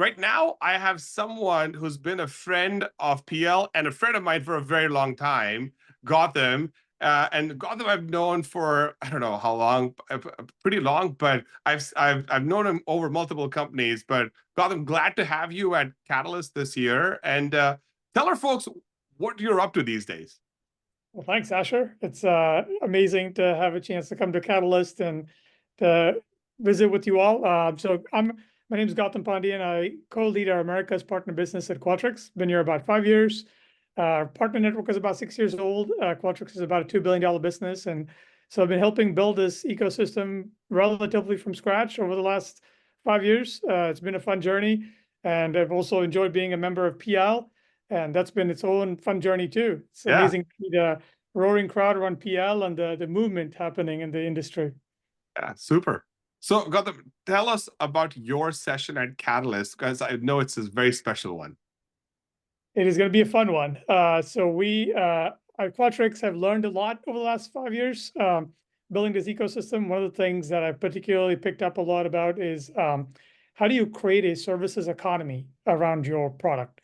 right now I have someone who's been a friend of PL and a friend of mine for a very long time, Gautham. And Gautham I've known for I don't know how long, pretty long, but I've known him over multiple companies. But Gautham, glad to have you at Catalyst this year, and tell our folks what you're up to these days. Well, thanks, Asher. It's amazing to have a chance to come to Catalyst and to visit with you all. My name is Gautham Pandiyan. I co-lead our Americas partner business at Qualtrics. Been here about 5 years. Our partner network is about 6 years old. Qualtrics is about a $2 billion business. And so I've been helping build this ecosystem relatively from scratch over the last 5 years. It's been a fun journey. And I've also enjoyed being a member of PL. And that's been its own fun journey too. It's Yeah. amazing to see the roaring crowd around PL and the movement happening in the industry. Yeah, super. So, Gautam, tell us about your session at Catalyst, because I know it's a very special one. It is going to be a fun one. We at Qualtrics have learned a lot over the last 5 years building this ecosystem. One of the things that I've particularly picked up a lot about is how do you create a services economy around your product?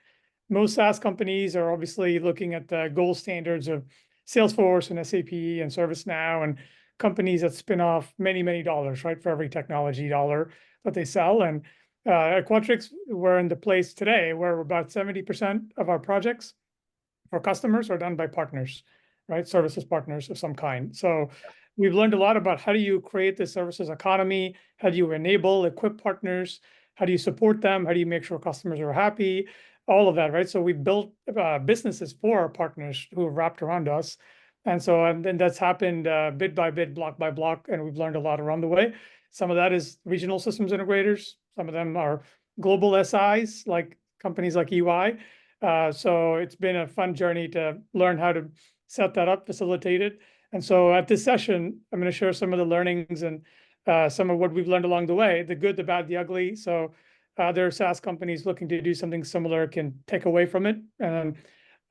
Most SaaS companies are obviously looking at the gold standards of Salesforce and SAP and ServiceNow and companies that spin off many, many dollars, right, for every technology dollar that they sell. And at Qualtrics, we're in the place today where about 70% of our projects for customers are done by partners, right, services partners of some kind. So we've learned a lot about how do you create this services economy, how do you enable, equip partners, how do you support them, how do you make sure customers are happy, all of that, right? So we built businesses for our partners who have wrapped around us. And then that's happened bit by bit, block by block, and we've learned a lot around the way. Some of that is regional systems integrators. Some of them are global SIs, like companies like EY. So it's been a fun journey to learn how to set that up, facilitate it. And so at this session, I'm going to share some of the learnings and some of what we've learned along the way, the good, the bad, the ugly. So there are SaaS companies looking to do something similar can take away from it. And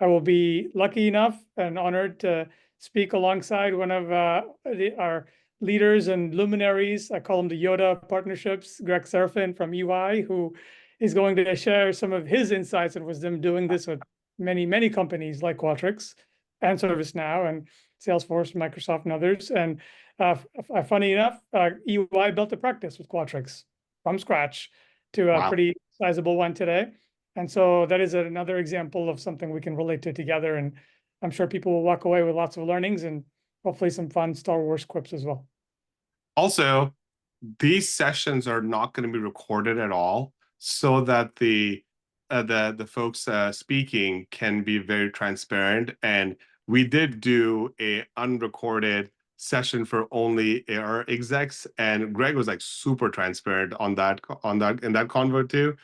I will be lucky enough and honored to speak alongside one of our leaders and luminaries. I call him the Yoda partnerships, Greg Serafin from EY, who is going to share some of his insights and wisdom doing this with many, many companies like Qualtrics and ServiceNow and Salesforce, Microsoft, and others. And funny enough, EY built a practice with Qualtrics from scratch to a pretty sizable one today. And so that is another example of something we can relate to together. And I'm sure people will walk away with lots of learnings and hopefully some fun Star Wars quips as well. Also, these sessions are not going to be recorded at all, so that the folks speaking can be very transparent. And we did do a unrecorded session for only our execs, and Greg was like super transparent on that in that convo too.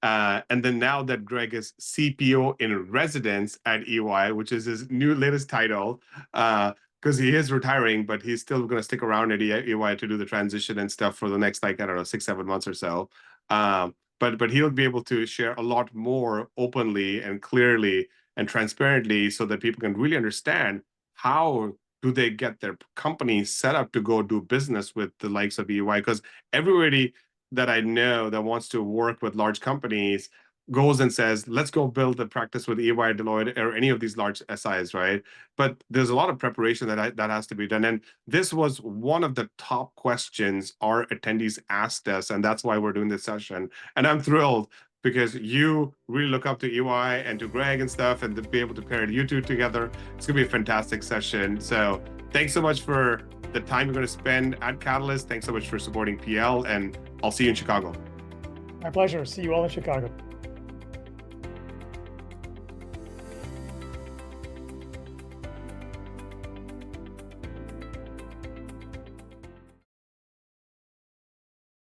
And then now that Greg is CPO in residence at EY, which is his latest title, because he is retiring, but he's still going to stick around at EY to do the transition and stuff for the next, like, I don't know, 6-7 months or so. But he'll be able to share a lot more openly and clearly and transparently so that people can really understand how do they get their company set up to go do business with the likes of EY. Because everybody that I know that wants to work with large companies goes and says, let's go build a practice with EY, Deloitte, or any of these large SIs, right? But there's a lot of preparation that has to be done. And this was one of the top questions our attendees asked us, and that's why we're doing this session. And I'm thrilled because you really look up to EY and to Greg and stuff, and to be able to pair you two together. It's going to be a fantastic session. So thanks so much for the time you're going to spend at Catalyst. Thanks so much for supporting PL, and I'll see you in Chicago. My pleasure. See you all in Chicago.